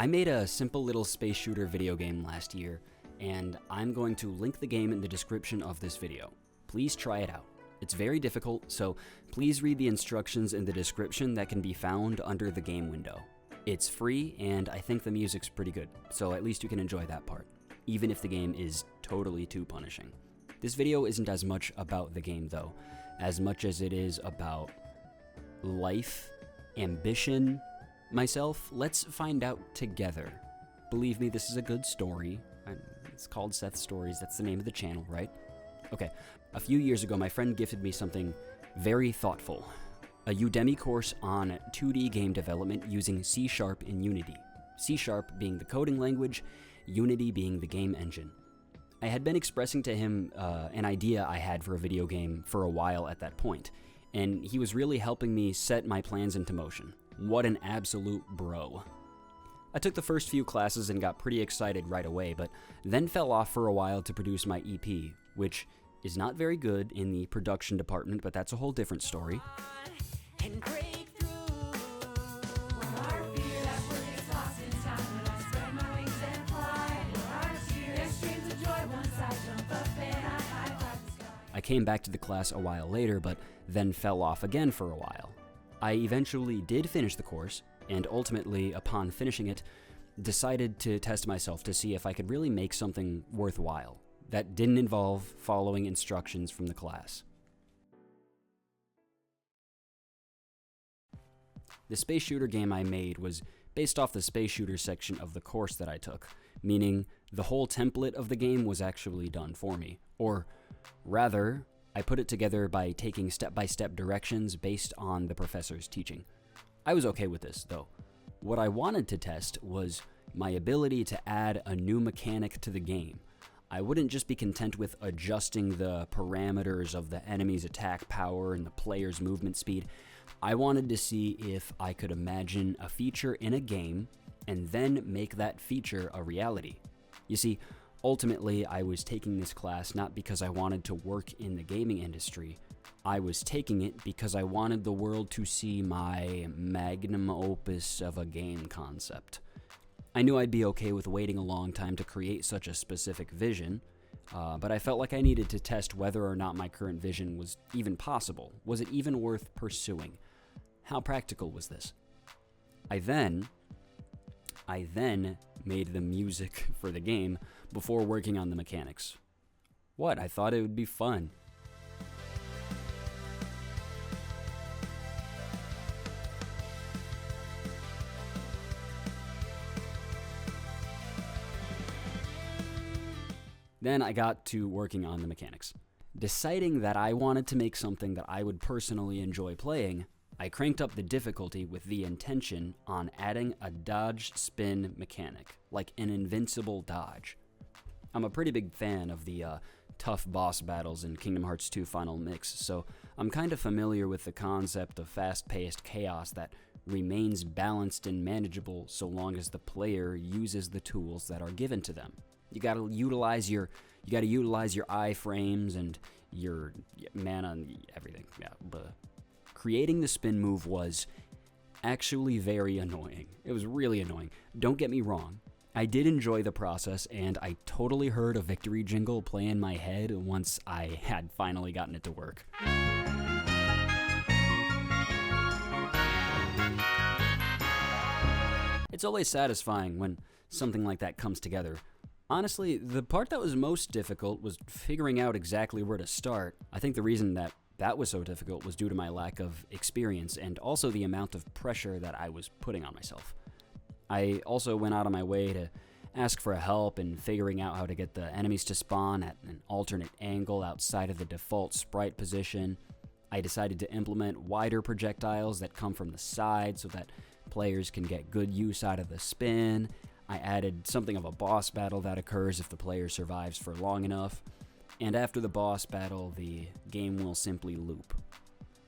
I made a simple little space shooter video game last year, and I'm going to link the game in the description of this video. Please try it out. It's very difficult, so please read the instructions in the description that can be found under the game window. It's free, and I think the music's pretty good, so at least you can enjoy that part, even if the game is totally too punishing. This video isn't as much about the game, though, as much as it is about life, ambition, myself. Let's find out together. Believe me, this is a good story. It's called SethStories. That's the name of the channel, right? Okay, a few years ago, my friend gifted me something very thoughtful. A Udemy course on 2D game development using C# in Unity. C# being the coding language, Unity being the game engine. I had been expressing to him an idea I had for a video game for a while at that point, and he was really helping me set my plans into motion. What an absolute bro. I took the first few classes and got pretty excited right away, but then fell off for a while to produce my EP, which is not very good in the production department, but that's a whole different story. I came back to the class a while later, but then fell off again for a while. I eventually did finish the course, and ultimately, upon finishing it, decided to test myself to see if I could really make something worthwhile that didn't involve following instructions from the class. The space shooter game I made was based off the space shooter section of the course that I took, meaning the whole template of the game was actually done for me, or rather, I put it together by taking step-by-step directions based on the professor's teaching. I was okay with this, though. What I wanted to test was my ability to add a new mechanic to the game. I wouldn't just be content with adjusting the parameters of the enemy's attack power and the player's movement speed. I wanted to see if I could imagine a feature in a game and then make that feature a reality. You see, ultimately, I was taking this class not because I wanted to work in the gaming industry. I was taking it because I wanted the world to see my magnum opus of a game concept. I knew I'd be okay with waiting a long time to create such a specific vision, but I felt like I needed to test whether or not my current vision was even possible. Was it even worth pursuing? How practical was this? I then made the music for the game before working on the mechanics. What? I thought it would be fun. Then I got to working on the mechanics. Deciding that I wanted to make something that I would personally enjoy playing, I cranked up the difficulty with the intention on adding a dodge spin mechanic, like an invincible dodge. I'm a pretty big fan of the tough boss battles in Kingdom Hearts 2 Final Mix, so I'm kind of familiar with the concept of fast-paced chaos that remains balanced and manageable so long as the player uses the tools that are given to them. You gotta utilize your iframes and your mana and everything. Yeah, but creating the spin move was actually very annoying. It was really annoying. Don't get me wrong. I did enjoy the process, and I totally heard a victory jingle play in my head once I had finally gotten it to work. It's always satisfying when something like that comes together. Honestly, the part that was most difficult was figuring out exactly where to start. I think the reason that was so difficult was due to my lack of experience and also the amount of pressure that I was putting on myself. I also went out of my way to ask for help in figuring out how to get the enemies to spawn at an alternate angle outside of the default sprite position. I decided to implement wider projectiles that come from the side so that players can get good use out of the spin. I added something of a boss battle that occurs if the player survives for long enough, and after the boss battle, the game will simply loop.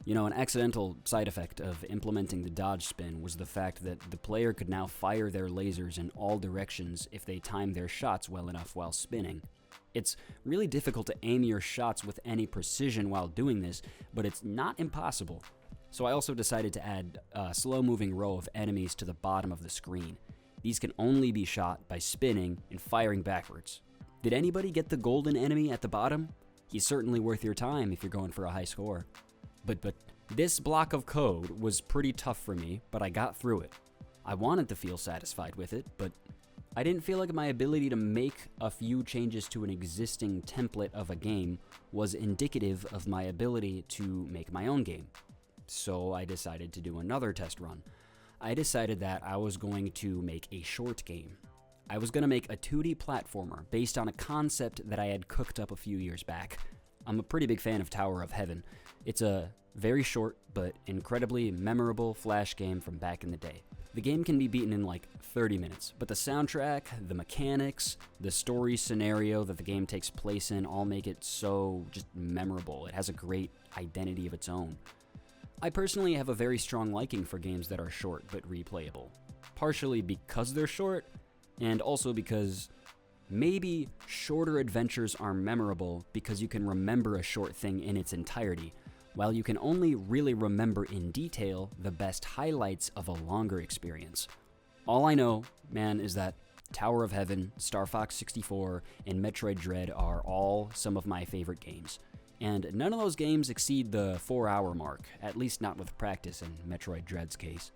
You know, an accidental side effect of implementing the dodge spin was the fact that the player could now fire their lasers in all directions if they time their shots well enough while spinning. It's really difficult to aim your shots with any precision while doing this, but it's not impossible. So I also decided to add a slow-moving row of enemies to the bottom of the screen. These can only be shot by spinning and firing backwards. Did anybody get the golden enemy at the bottom? He's certainly worth your time if you're going for a high score. But this block of code was pretty tough for me, but I got through it. I wanted to feel satisfied with it, but I didn't feel like my ability to make a few changes to an existing template of a game was indicative of my ability to make my own game. So I decided to do another test run. I decided that I was going to make a short game. I was going to make a 2D platformer based on a concept that I had cooked up a few years back. I'm a pretty big fan of Tower of Heaven. It's a very short but incredibly memorable Flash game from back in the day. The game can be beaten in like 30 minutes, but the soundtrack, the mechanics, the story scenario that the game takes place in all make it so just memorable. It has a great identity of its own. I personally have a very strong liking for games that are short but replayable, partially because they're short, and also because maybe shorter adventures are memorable because you can remember a short thing in its entirety, while you can only really remember in detail the best highlights of a longer experience. All I know, man, is that Tower of Heaven, Star Fox 64, and Metroid Dread are all some of my favorite games. And none of those games exceed the 4-hour mark, at least not with practice in Metroid Dread's case.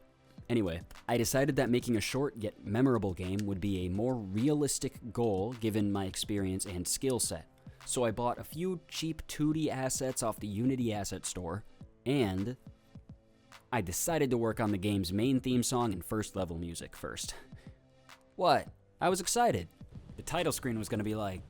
Anyway, I decided that making a short yet memorable game would be a more realistic goal given my experience and skill set. So I bought a few cheap 2D assets off the Unity asset store, and I decided to work on the game's main theme song and first level music first. What? I was excited. The title screen was going to be like,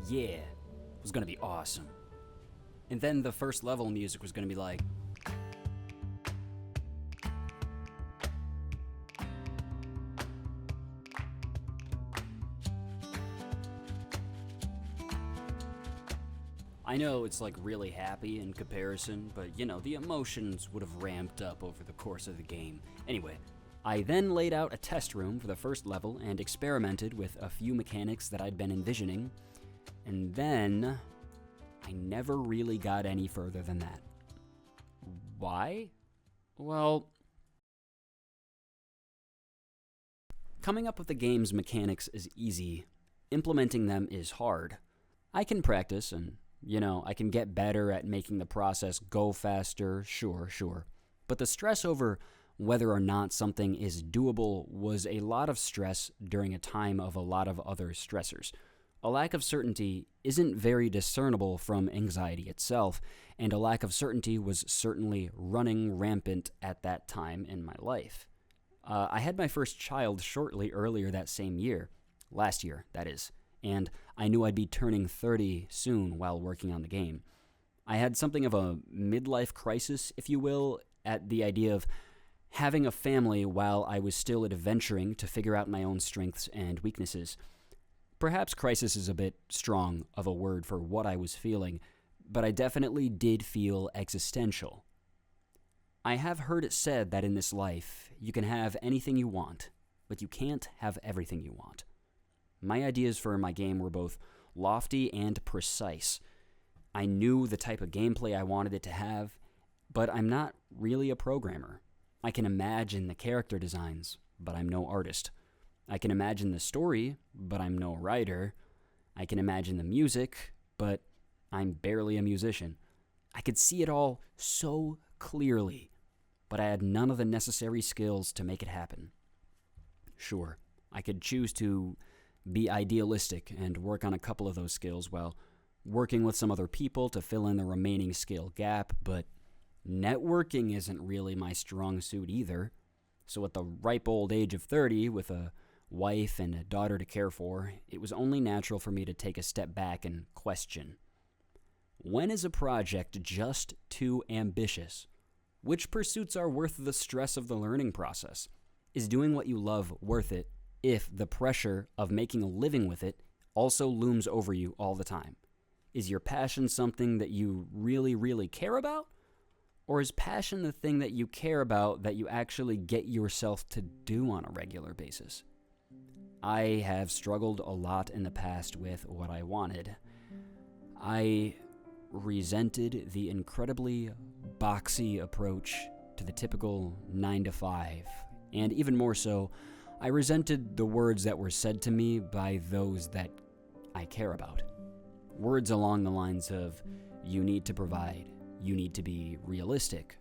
yeah, it was going to be awesome. And then the first level music was going to be like, I know it's like really happy in comparison, but you know, the emotions would have ramped up over the course of the game. Anyway, I then laid out a test room for the first level and experimented with a few mechanics that I'd been envisioning, and then I never really got any further than that. Why? Well, coming up with the game's mechanics is easy. Implementing them is hard. I can practice and, you know, I can get better at making the process go faster, sure. But the stress over whether or not something is doable was a lot of stress during a time of a lot of other stressors. A lack of certainty isn't very discernible from anxiety itself, and a lack of certainty was certainly running rampant at that time in my life. I had my first child shortly earlier that same year, last year, that is, and I knew I'd be turning 30 soon while working on the game. I had something of a midlife crisis, if you will, at the idea of having a family while I was still adventuring to figure out my own strengths and weaknesses. Perhaps crisis is a bit strong of a word for what I was feeling, but I definitely did feel existential. I have heard it said that in this life, you can have anything you want, but you can't have everything you want. My ideas for my game were both lofty and precise. I knew the type of gameplay I wanted it to have, but I'm not really a programmer. I can imagine the character designs, but I'm no artist. I can imagine the story, but I'm no writer. I can imagine the music, but I'm barely a musician. I could see it all so clearly, but I had none of the necessary skills to make it happen. Sure, I could choose to be idealistic and work on a couple of those skills while working with some other people to fill in the remaining skill gap, but networking isn't really my strong suit either. So at the ripe old age of 30, with a wife and a daughter to care for, it was only natural for me to take a step back and question. When is a project just too ambitious? Which pursuits are worth the stress of the learning process? Is doing what you love worth it if the pressure of making a living with it also looms over you all the time. Is your passion something that you really, really care about? Or is passion the thing that you care about that you actually get yourself to do on a regular basis? I have struggled a lot in the past with what I wanted. I resented the incredibly boxy approach to the typical 9-to-5, and even more so, I resented the words that were said to me by those that I care about. Words along the lines of, you need to provide, you need to be realistic.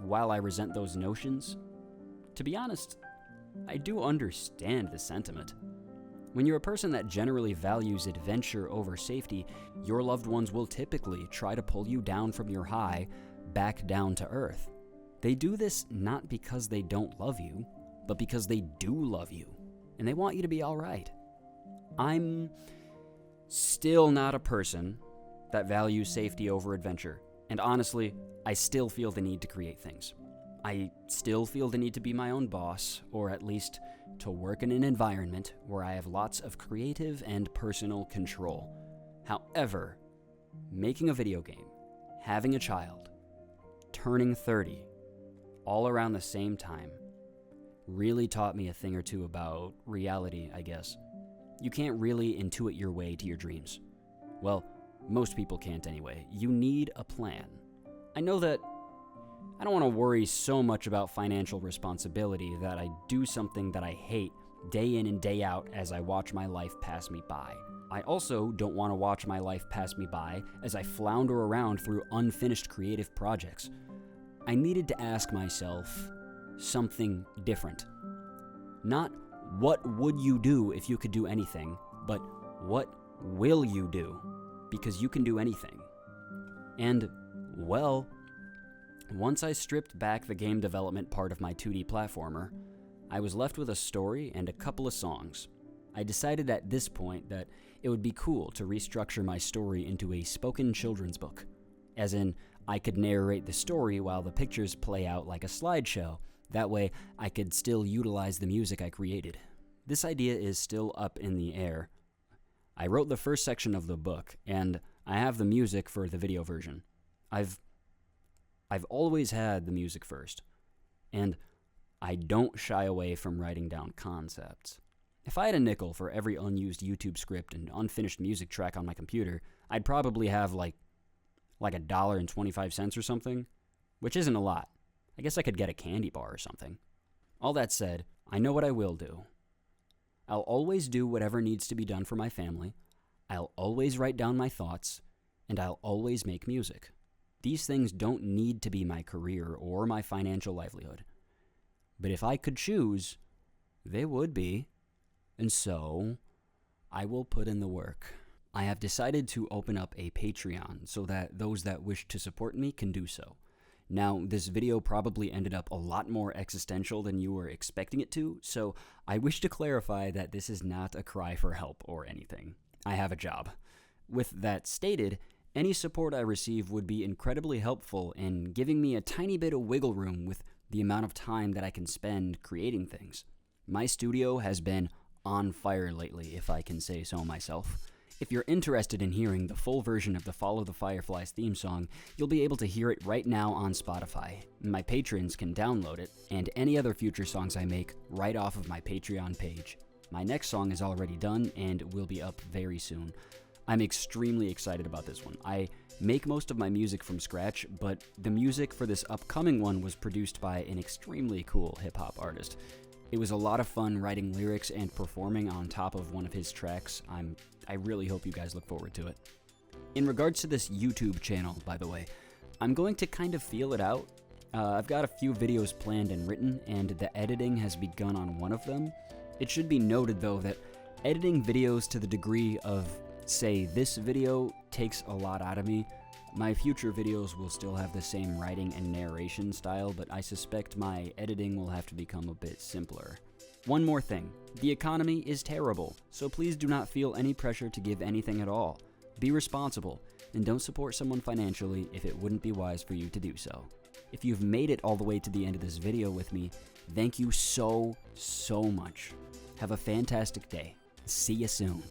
While I resent those notions, to be honest, I do understand the sentiment. When you're a person that generally values adventure over safety, your loved ones will typically try to pull you down from your high back down to earth. They do this not because they don't love you, but because they do love you, and they want you to be all right. I'm still not a person that values safety over adventure, and honestly, I still feel the need to create things. I still feel the need to be my own boss, or at least to work in an environment where I have lots of creative and personal control. However, making a video game, having a child, turning 30, all around the same time, really taught me a thing or two about reality, I guess. You can't really intuit your way to your dreams. Well, most people can't anyway. You need a plan. I know that I don't want to worry so much about financial responsibility that I do something that I hate day in and day out as I watch my life pass me by. I also don't want to watch my life pass me by as I flounder around through unfinished creative projects. I needed to ask myself something different. Not what would you do if you could do anything, but what will you do? Because you can do anything. And, well, once I stripped back the game development part of my 2D platformer, I was left with a story and a couple of songs. I decided at this point that it would be cool to restructure my story into a spoken children's book. As in, I could narrate the story while the pictures play out like a slideshow. That way, I could still utilize the music I created. This idea is still up in the air. I wrote the first section of the book, and I have the music for the video version. I've always had the music first, and I don't shy away from writing down concepts. If I had a nickel for every unused YouTube script and unfinished music track on my computer, I'd probably have like $1.25 or something, which isn't a lot. I guess I could get a candy bar or something. All that said, I know what I will do. I'll always do whatever needs to be done for my family, I'll always write down my thoughts, and I'll always make music. These things don't need to be my career or my financial livelihood. But if I could choose, they would be. And so, I will put in the work. I have decided to open up a Patreon so that those that wish to support me can do so. Now, this video probably ended up a lot more existential than you were expecting it to, so I wish to clarify that this is not a cry for help or anything. I have a job. With that stated, any support I receive would be incredibly helpful in giving me a tiny bit of wiggle room with the amount of time that I can spend creating things. My studio has been on fire lately, if I can say so myself. If you're interested in hearing the full version of the Follow the Fireflies theme song, you'll be able to hear it right now on Spotify. My patrons can download it, and any other future songs I make right off of my Patreon page. My next song is already done and will be up very soon. I'm extremely excited about this one. I make most of my music from scratch, but the music for this upcoming one was produced by an extremely cool hip-hop artist. It was a lot of fun writing lyrics and performing on top of one of his tracks. I really hope you guys look forward to it. In regards to this YouTube channel, by the way, I'm going to kind of feel it out. I've got a few videos planned and written, and the editing has begun on one of them. It should be noted, though, that editing videos to the degree of, say, this video takes a lot out of me. My future videos will still have the same writing and narration style, but I suspect my editing will have to become a bit simpler. One more thing, the economy is terrible, so please do not feel any pressure to give anything at all. Be responsible, and don't support someone financially if it wouldn't be wise for you to do so. If you've made it all the way to the end of this video with me, Thank you so much. Have a fantastic day. See you soon.